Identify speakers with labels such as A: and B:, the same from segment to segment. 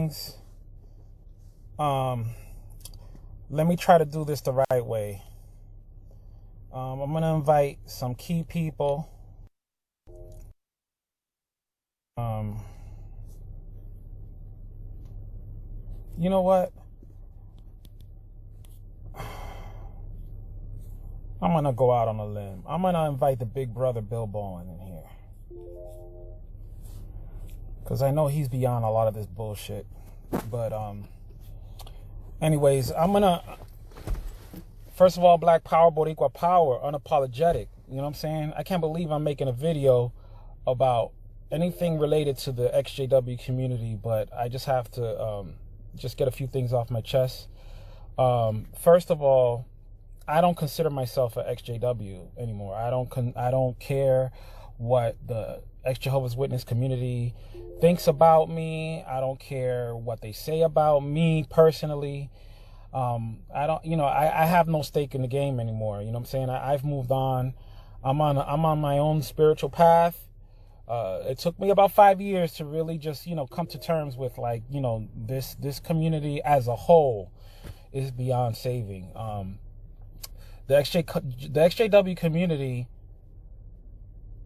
A: things. Let me try to do this the right way. I'm going to invite some key people. You know what? I'm going to go out on a limb. I'm going to invite the big brother Bill Bowen in here. Because I know he's beyond a lot of this bullshit. But, anyways, I'm going to... First of all, Black Power, Boricua Power, unapologetic. You know what I'm saying? I can't believe I'm making a video about anything related to the XJW community, but I just have to just get a few things off my chest. First of all, I don't consider myself an XJW anymore. I don't care what the ex-Jehovah's Witness community thinks about me. I don't care what they say about me personally. I have no stake in the game anymore. You know what I'm saying? I've moved on. I'm on my own spiritual path. It took me about 5 years to really just, come to terms with this community as a whole is beyond saving. The XJW community,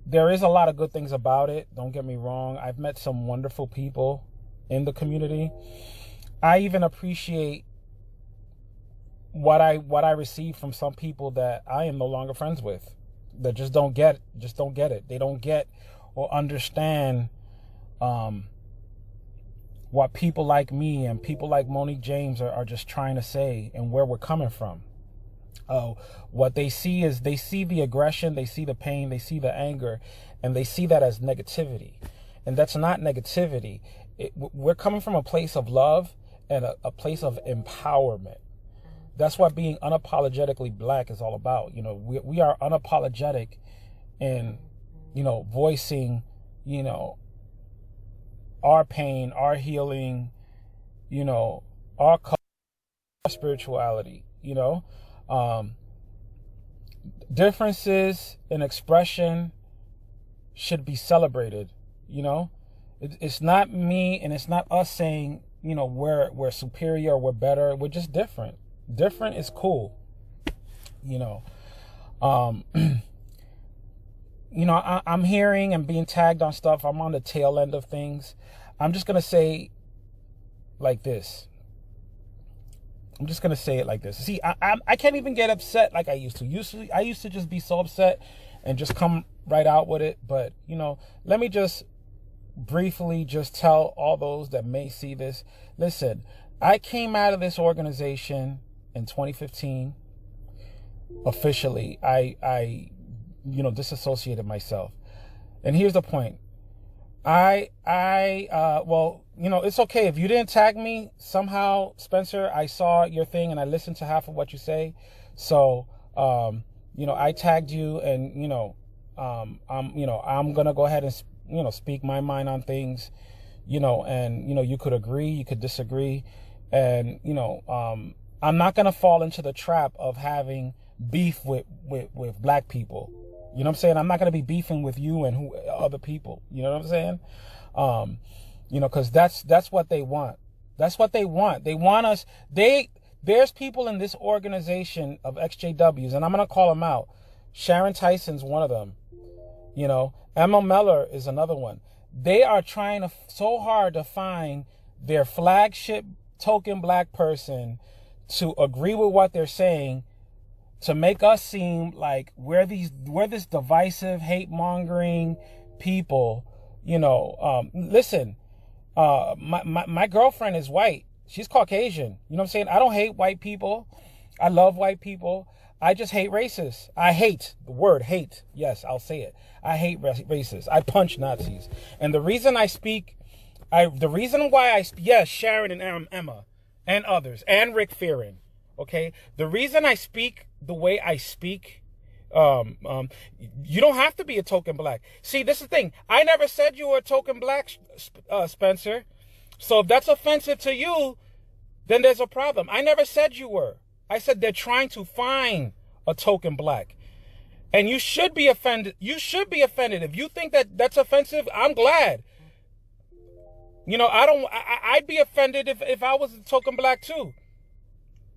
A: there is a lot of good things about it. Don't get me wrong. I've met some wonderful people in the community. I even appreciate what I receive from some people that I am no longer friends with, that just don't get it. They don't get or understand what people like me and people like Monique James are just trying to say and where we're coming from. What they see is they see the aggression, they see the pain, they see the anger, and they see that as negativity. And that's not negativity. We're coming from a place of love and a place of empowerment. That's what being unapologetically black is all about. We are unapologetic in, voicing, our pain, our healing, our spirituality, differences in expression should be celebrated. It's not me and it's not us saying, we're superior or we're better. We're just different. Different is cool. I'm hearing and being tagged on stuff. I'm on the tail end of things. I'm just going to say like this. I'm just going to say it like this. See, I can't even get upset like I used to. I used to just be so upset and just come right out with it. But, let me just briefly just tell all those that may see this. Listen, I came out of this organization in 2015. Officially, I disassociated myself. And here's the point. It's okay if you didn't tag me somehow, Spencer. I saw your thing and I listened to half of what you say. So, I tagged you and, I'm going to go ahead and, speak my mind on things, and, you could agree, you could disagree. And, I'm not going to fall into the trap of having beef with black people. You know what I'm saying? I'm not going to be beefing with you and other people. You know what I'm saying? Because that's what they want. That's what they want. They want us. There's people in this organization of XJWs, and I'm going to call them out. Sharon Tyson's one of them. Emma Meller is another one. They are trying so hard to find their flagship token black person to agree with what they're saying, to make us seem like we're this divisive, hate-mongering people. Listen, my girlfriend is white. She's Caucasian. You know what I'm saying? I don't hate white people. I love white people. I just hate racists. I hate the word hate. Yes, I'll say it. I hate racists. I punch Nazis. And the reason I speak, yes, Sharon and Emma and others and Rick Fearon. Okay. The reason I speak the way I speak, you don't have to be a token black. See, this is the thing. I never said you were a token black, Spencer. So if that's offensive to you, then there's a problem. I never said you were. I said they're trying to find a token black. And you should be offended. You should be offended. If you think that that's offensive, I'm glad. You know, I'd be offended if I was a token black too.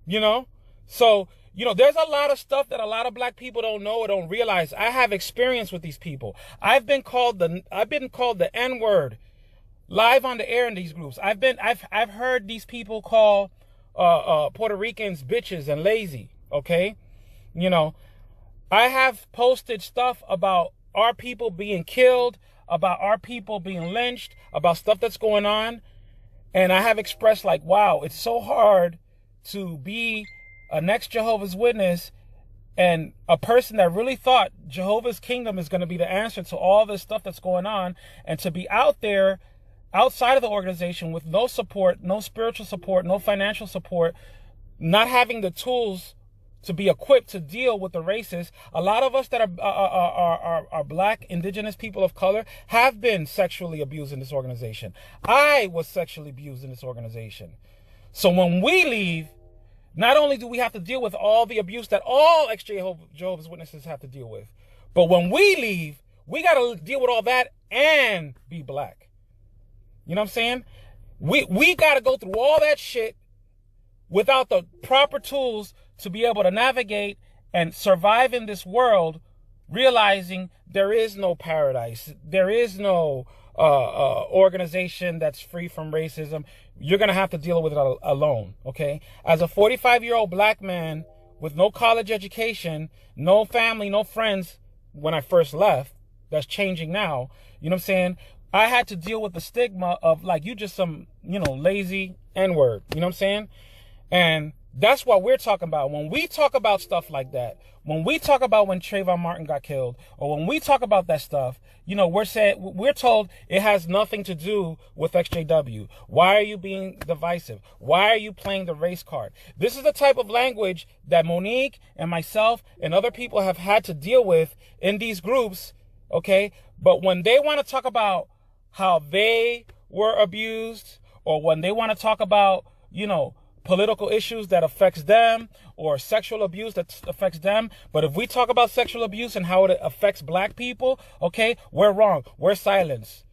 A: You know? So, you know, there's a lot of stuff that a lot of black people don't know or don't realize. I have experience with these people. I've been called the N-word live on the air in these groups. I've heard these people call Puerto Ricans bitches and lazy, okay? You know, I have posted stuff about our people being killed, about our people being lynched, about stuff that's going on. And I have expressed like, wow, it's so hard to be a next Jehovah's Witness and a person that really thought Jehovah's Kingdom is going to be the answer to all this stuff that's going on, and to be out there outside of the organization with no support, no spiritual support, no financial support, not having the tools to be equipped to deal with the racists. A lot of us that are black, indigenous people of color have been sexually abused in this organization. I was sexually abused in this organization. So when we leave, not only do we have to deal with all the abuse that all ex-Jehovah's Witnesses have to deal with, but when we leave, we got to deal with all that and be black. You know what I'm saying? We got to go through all that shit without the proper tools to be able to navigate and survive in this world, realizing there is no paradise. There is no organization that's free from racism. You're going to have to deal with it alone, okay? As a 45-year-old black man with no college education, no family, no friends when I first left, that's changing now, you know what I'm saying? I had to deal with the stigma of, like, you just some, you know, lazy N-word, you know what I'm saying? And that's what we're talking about. When we talk about stuff like that, when we talk about when Trayvon Martin got killed, or when we talk about that stuff, you know, we're told it has nothing to do with XJW. Why are you being divisive? Why are you playing the race card? This is the type of language that Monique and myself and other people have had to deal with in these groups, okay? But when they want to talk about how they were abused, or when they want to talk about, you know, political issues that affects them, or sexual abuse that affects them. But if we talk about sexual abuse and how it affects black people, okay, we're wrong. We're silenced.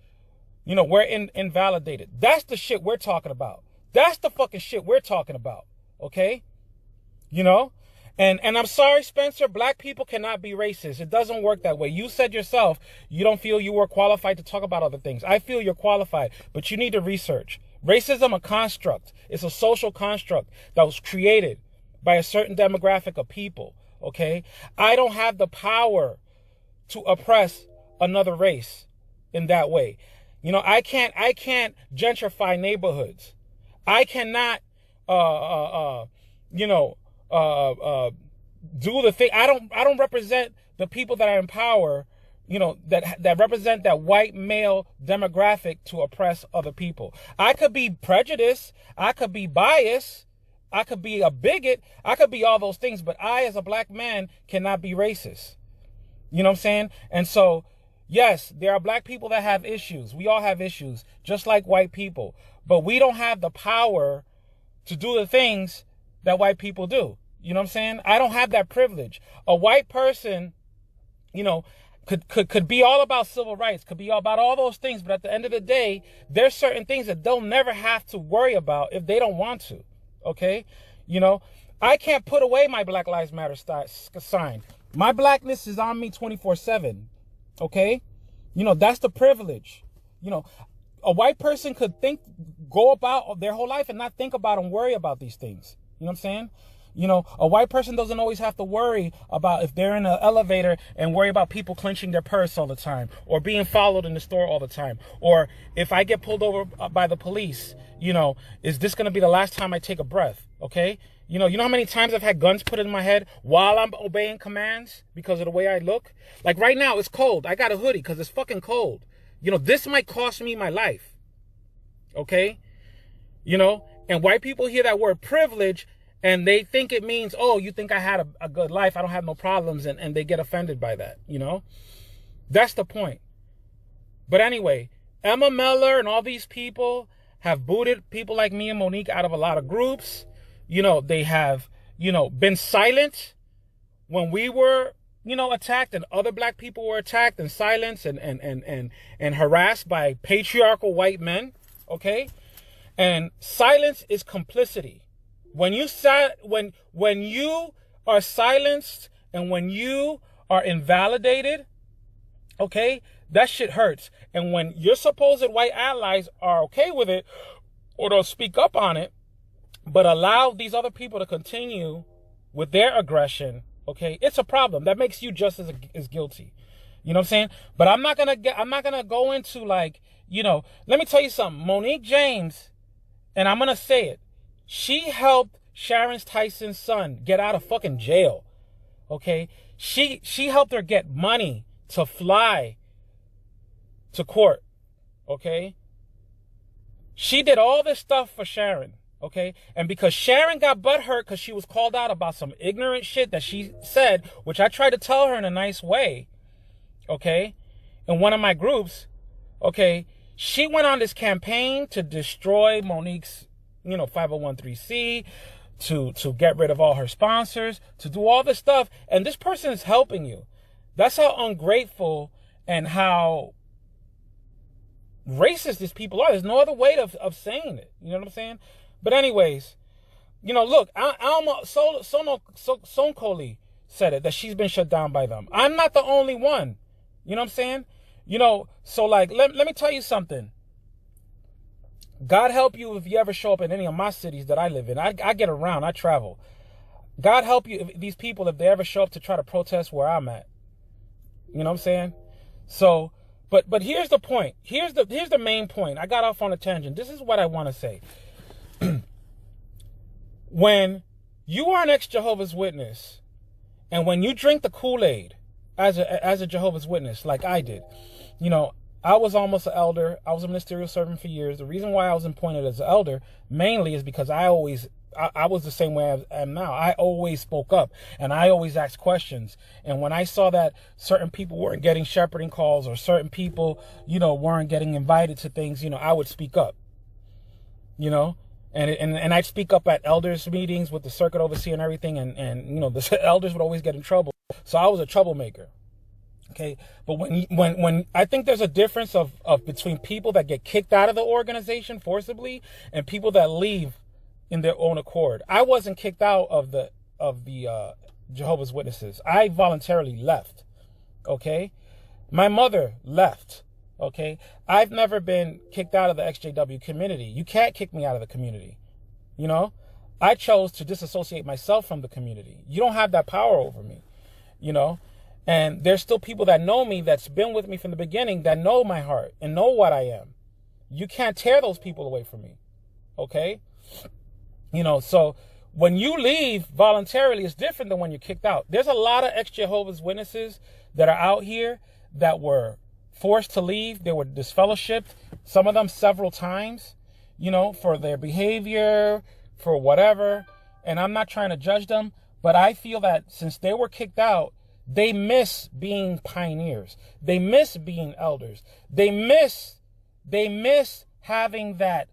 A: You know, we're invalidated. That's the shit we're talking about. That's the fucking shit we're talking about. Okay? You know? And I'm sorry, Spencer, black people cannot be racist. It doesn't work that way. You said yourself you don't feel you were qualified to talk about other things. I feel you're qualified, but you need to research. Racism, a construct. It's a social construct that was created by a certain demographic of people, okay? I don't have the power to oppress another race in that way. You know, I can't gentrify neighborhoods. I cannot, do the thing. I don't represent the people that are in power, you know, that represent that white male demographic to oppress other people. I could be prejudiced. I could be biased. I could be a bigot. I could be all those things, but I, as a black man, cannot be racist. You know what I'm saying? And so, yes, there are black people that have issues. We all have issues, just like white people. But we don't have the power to do the things that white people do. You know what I'm saying? I don't have that privilege. A white person, you know, could be all about civil rights, could be all about all those things, but at the end of the day, there's certain things that they'll never have to worry about if they don't want to, okay? You know, I can't put away my Black Lives Matter sign. My blackness is on me 24/7, okay? You know, that's the privilege. You know, a white person could go about their whole life and not think about and worry about these things. You know what I'm saying? You know, a white person doesn't always have to worry about if they're in an elevator and worry about people clenching their purse all the time, or being followed in the store all the time. Or if I get pulled over by the police, you know, is this going to be the last time I take a breath? Okay. You know how many times I've had guns put in my head while I'm obeying commands because of the way I look? Like right now, it's cold. I got a hoodie because it's fucking cold. You know, this might cost me my life. Okay. You know, and white people hear that word privilege and they think it means, oh, you think I had a good life, I don't have no problems, and they get offended by that, you know? That's the point. But anyway, Emma Miller and all these people have booted people like me and Monique out of a lot of groups. You know, they have, you know, been silent when we were, you know, attacked and other black people were attacked and silenced and harassed by patriarchal white men, okay? And silence is complicity. When you are silenced and when you are invalidated, okay, that shit hurts. And when your supposed white allies are okay with it, or they'll speak up on it, but allow these other people to continue with their aggression, okay, it's a problem. That makes you just as guilty. You know what I'm saying? But I'm not gonna go into, like, you know, let me tell you something. Monique James, and I'm gonna say it, she helped Sharon Tyson's son get out of fucking jail. Okay? She helped her get money to fly to court. Okay? She did all this stuff for Sharon. Okay? And because Sharon got butthurt because she was called out about some ignorant shit that she said, which I tried to tell her in a nice way, okay, in one of my groups, okay, she went on this campaign to destroy Monique's, you know, 501c, to get rid of all her sponsors, to do all this stuff, and this person is helping you. That's how ungrateful and how racist these people are. There's no other way of saying it. You know what I'm saying? But anyways, you know, look, Alma Sonkoli said it, that she's been shut down by them. I'm not the only one. You know what I'm saying? You know, so like, let me tell you something. God help you if you ever show up in any of my cities that I live in. I get around, I travel. God help you if these people, if they ever show up to try to protest where I'm at. You know what I'm saying? So, but here's the point. Here's the main point. I got off on a tangent. This is what I want to say. When you are an ex-Jehovah's Witness, and when you drink the Kool-Aid as a Jehovah's Witness, like I did, you know, I was almost an elder. I was a ministerial servant for years. The reason why I was appointed as an elder mainly is because I was the same way I am now. I always spoke up and I always asked questions. And when I saw that certain people weren't getting shepherding calls, or certain people, you know, weren't getting invited to things, you know, I would speak up, you know, and I'd speak up at elders meetings with the circuit overseer and everything. And you know, the elders would always get in trouble. So I was a troublemaker. Okay, but when I think there's a difference of between people that get kicked out of the organization forcibly and people that leave in their own accord. I wasn't kicked out of the Jehovah's Witnesses. I voluntarily left. Okay, my mother left. Okay, I've never been kicked out of the XJW community. You can't kick me out of the community. You know, I chose to disassociate myself from the community. You don't have that power over me. You know. And there's still people that know me, that's been with me from the beginning, that know my heart and know what I am. You can't tear those people away from me. Okay? You know, so when you leave voluntarily, it's different than when you're kicked out. There's a lot of ex-Jehovah's Witnesses that are out here that were forced to leave. They were disfellowshipped, some of them several times, you know, for their behavior, for whatever. And I'm not trying to judge them, but I feel that since they were kicked out, they miss being pioneers. They miss being elders. They miss having that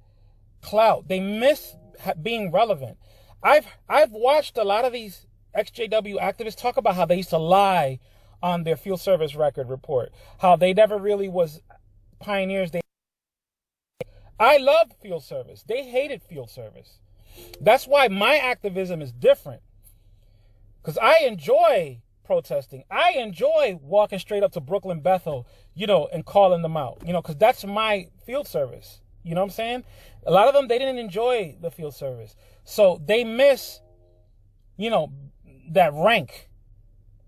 A: clout. They miss being relevant. I've watched a lot of these ex-JW activists talk about how they used to lie on their field service record report, how they never really was pioneers. I loved field service. They hated field service. That's why my activism is different, because I enjoy protesting. I enjoy walking straight up to Brooklyn Bethel, you know, and calling them out, you know, because that's my field service. You know what I'm saying? A lot of them, they didn't enjoy the field service. So they miss, you know, that rank.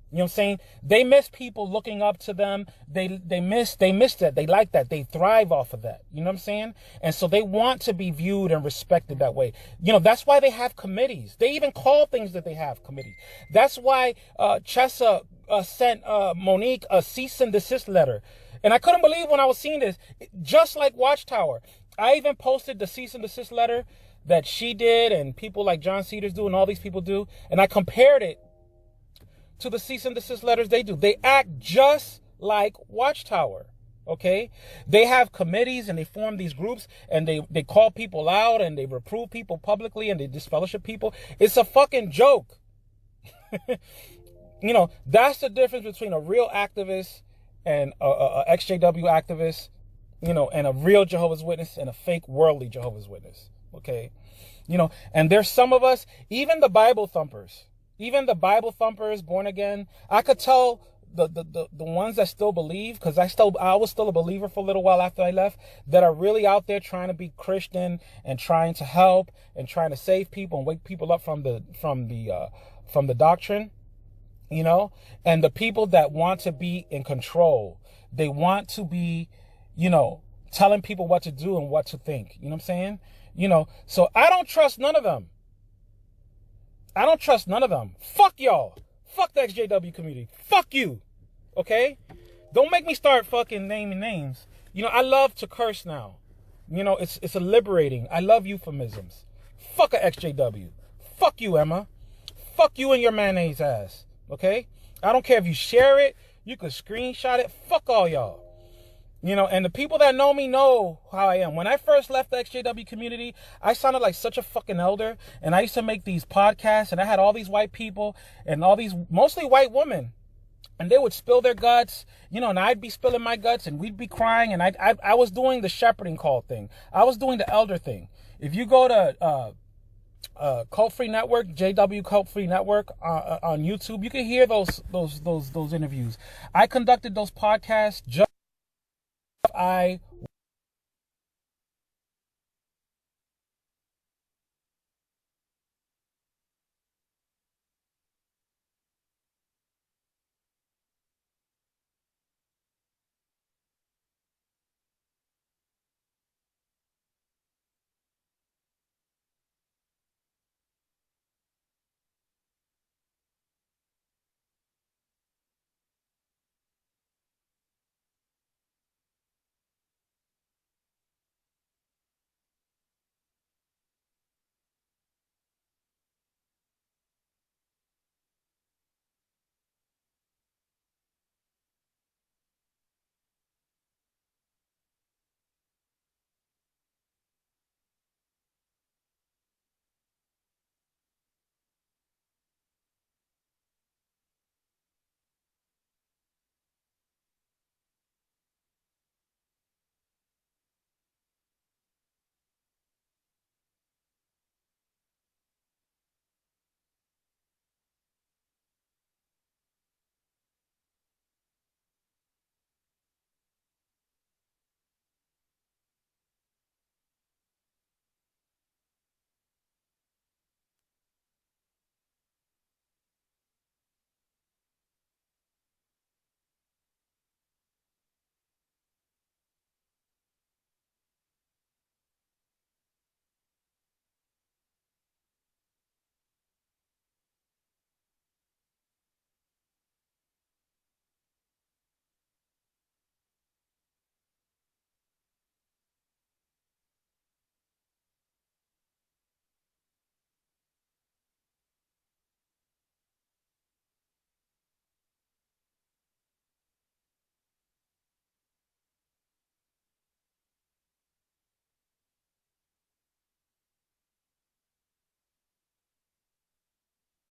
A: You know what I'm saying? They miss people looking up to them. They miss that. They like that. They thrive off of that. You know what I'm saying? And so they want to be viewed and respected that way. You know, that's why they have committees. They even call things that they have committees. That's why Chessa sent Monique a cease and desist letter. And I couldn't believe when I was seeing this. Just like Watchtower, I even posted the cease and desist letter that she did and people like John Cedars do and all these people do. And I compared it to the cease and desist letters they do. They act just like Watchtower, okay? They have committees and they form these groups and they call people out and they reprove people publicly and they disfellowship people. It's a fucking joke. You know, that's the difference between a real activist and a ex-JW activist. you know, and a real Jehovah's Witness and a fake worldly Jehovah's Witness. Okay. You know, and there's some of us, even the Bible thumpers, born again, I could tell the ones that still believe, because I was still a believer for a little while after I left, that are really out there trying to be Christian and trying to help and trying to save people and wake people up from the doctrine, you know, and the people that want to be in control. They want to be, you know, telling people what to do and what to think. You know what I'm saying? You know, so I don't trust none of them. Fuck y'all. Fuck the XJW community. Fuck you. Okay? Don't make me start fucking naming names. You know, I love to curse now. You know, it's a liberating. I love euphemisms. Fuck a XJW. Fuck you, Emma. Fuck you and your mayonnaise ass. Okay? I don't care if you share it. You can screenshot it. Fuck all y'all. You know, and the people that know me know how I am. When I first left the XJW community, I sounded like such a fucking elder. And I used to make these podcasts, and I had all these white people and all these mostly white women. And they would spill their guts, you know, and I'd be spilling my guts, and we'd be crying. And I was doing the shepherding call thing. I was doing the elder thing. If you go to Cult Free Network, JW Cult Free Network on YouTube, you can hear those interviews. I conducted those podcasts just I